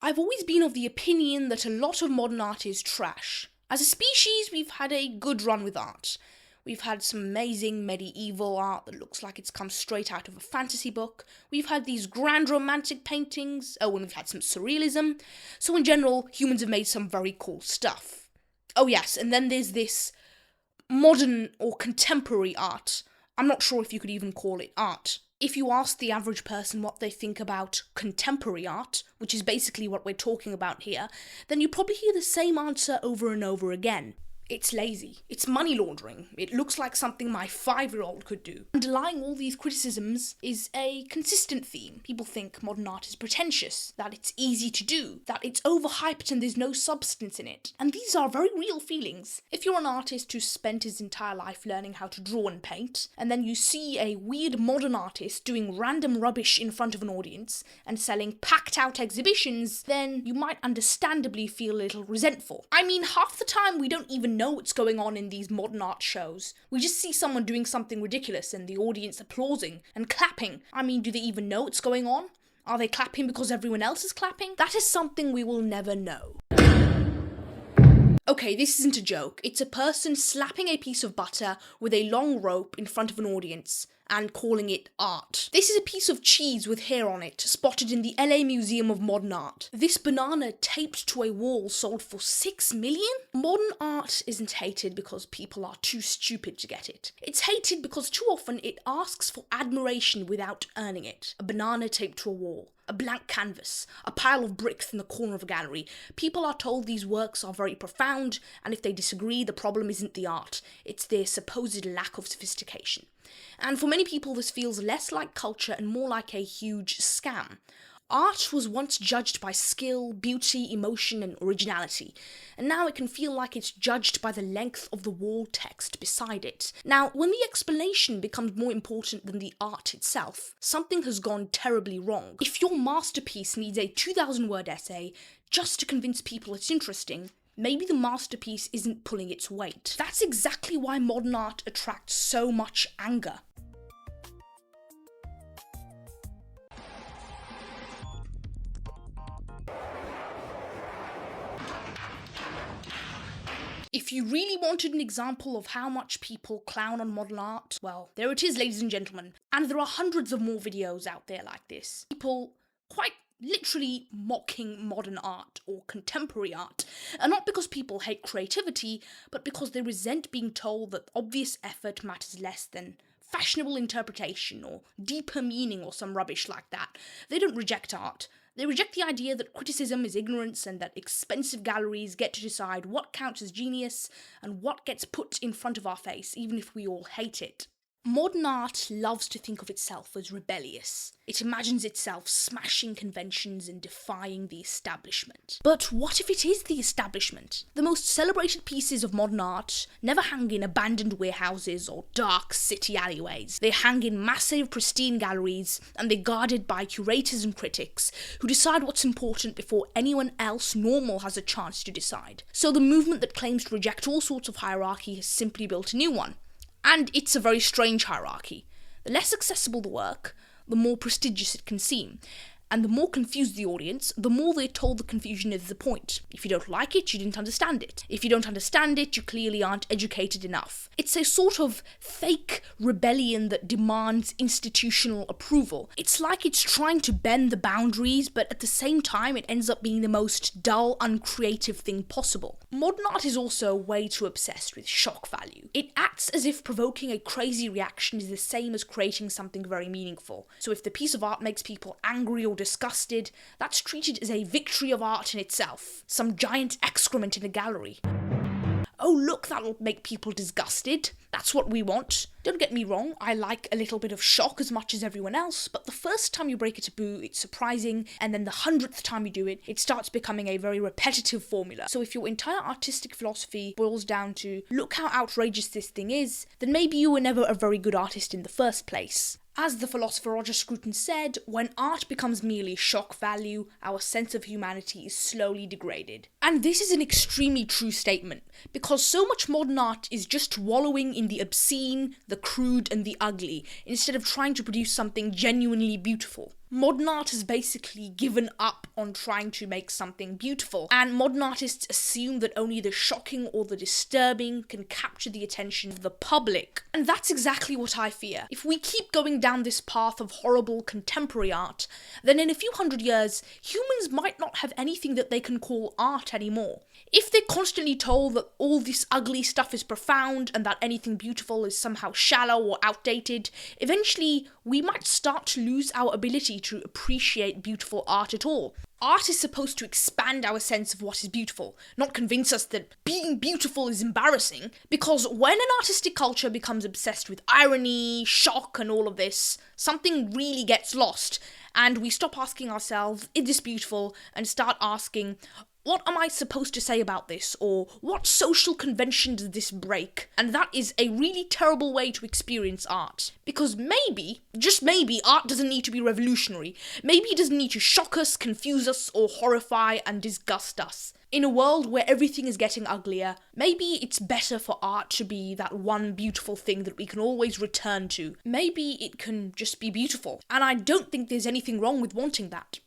I've always been of the opinion that a lot of modern art is trash. As a species, we've had a good run with art. We've had some amazing medieval art that looks like it's come straight out of a fantasy book. We've had these grand romantic paintings. Oh, and we've had some surrealism. So in general, humans have made some very cool stuff. Oh yes, and then there's this modern or contemporary art. I'm not sure if you could even call it art. If you ask the average person what they think about contemporary art, which is basically what we're talking about here, then you probably hear the same answer over and over again. It's lazy. It's money laundering. It looks like something my 5-year-old could do. Underlying all these criticisms is a consistent theme. People think modern art is pretentious, that it's easy to do, that it's overhyped and there's no substance in it. And these are very real feelings. If you're an artist who spent his entire life learning how to draw and paint, and then you see a weird modern artist doing random rubbish in front of an audience and selling packed out exhibitions, then you might understandably feel a little resentful. I mean, half the time we don't even know what's going on in these modern art shows. We just see someone doing something ridiculous and the audience applauding and clapping. I mean, do they even know what's going on? Are they clapping because everyone else is clapping? That is something we will never know. Okay, this isn't a joke. It's a person slapping a piece of butter with a long rope in front of an audience and calling it art. This is a piece of cheese with hair on it, spotted in the LA Museum of Modern Art. This banana taped to a wall sold for $6 million? Modern art isn't hated because people are too stupid to get it. It's hated because too often it asks for admiration without earning it. A banana taped to a wall. A blank canvas, a pile of bricks in the corner of a gallery. People are told these works are very profound, and if they disagree, the problem isn't the art, it's their supposed lack of sophistication. And for many people, this feels less like culture and more like a huge scam. Art was once judged by skill, beauty, emotion, and originality, and now it can feel like it's judged by the length of the wall text beside it. Now, when the explanation becomes more important than the art itself, something has gone terribly wrong. If your masterpiece needs a 2,000-word essay just to convince people it's interesting, maybe the masterpiece isn't pulling its weight. That's exactly why modern art attracts so much anger. If you really wanted an example of how much people clown on modern art, well, there it is, ladies and gentlemen. And there are hundreds of more videos out there like this. People quite literally mocking modern art or contemporary art. And not because people hate creativity, but because they resent being told that obvious effort matters less than fashionable interpretation or deeper meaning or some rubbish like that. They don't reject art. They reject the idea that criticism is ignorance and that expensive galleries get to decide what counts as genius and what gets put in front of our face, even if we all hate it. Modern art loves to think of itself as rebellious. It imagines itself smashing conventions and defying the establishment. But what if it is the establishment? The most celebrated pieces of modern art never hang in abandoned warehouses or dark city alleyways. They hang in massive, pristine galleries, and they're guarded by curators and critics who decide what's important before anyone else normal has a chance to decide. So the movement that claims to reject all sorts of hierarchy has simply built a new one. And it's a very strange hierarchy. The less accessible the work, the more prestigious it can seem. And the more confused the audience, the more they're told the confusion is the point. If you don't like it, you didn't understand it. If you don't understand it, you clearly aren't educated enough. It's a sort of fake rebellion that demands institutional approval. It's like it's trying to bend the boundaries, but at the same time it ends up being the most dull, uncreative thing possible. Modern art is also way too obsessed with shock value. It acts as if provoking a crazy reaction is the same as creating something very meaningful. So if the piece of art makes people angry or disgusted, that's treated as a victory of art in itself. Some giant excrement in a gallery. Oh look, that'll make people disgusted. That's what we want. Don't get me wrong, I like a little bit of shock as much as everyone else, but the first time you break a taboo, it's surprising, and then the 100th time you do it, it starts becoming a very repetitive formula. So if your entire artistic philosophy boils down to, look how outrageous this thing is, then maybe you were never a very good artist in the first place. As the philosopher Roger Scruton said, when art becomes merely shock value, our sense of humanity is slowly degraded. And this is an extremely true statement, because so much modern art is just wallowing in the obscene, the crude, and the ugly, instead of trying to produce something genuinely beautiful. modern art has basically given up on trying to make something beautiful, and modern artists assume that only the shocking or the disturbing can capture the attention of the public. And that's exactly what I fear. If we keep going down this path of horrible contemporary art, then in a few hundred years, humans might not have anything that they can call art anymore. If they're constantly told that all this ugly stuff is profound and that anything beautiful is somehow shallow or outdated, eventually we might start to lose our ability to appreciate beautiful art at all. Art is supposed to expand our sense of what is beautiful, not convince us that being beautiful is embarrassing, because when an artistic culture becomes obsessed with irony, shock, and all of this, something really gets lost, and we stop asking ourselves, is this beautiful, and start asking, what am I supposed to say about this? Or what social convention does this break? And that is a really terrible way to experience art. Because maybe, just maybe, art doesn't need to be revolutionary. Maybe it doesn't need to shock us, confuse us, or horrify and disgust us. In a world where everything is getting uglier, maybe it's better for art to be that one beautiful thing that we can always return to. Maybe it can just be beautiful. And I don't think there's anything wrong with wanting that.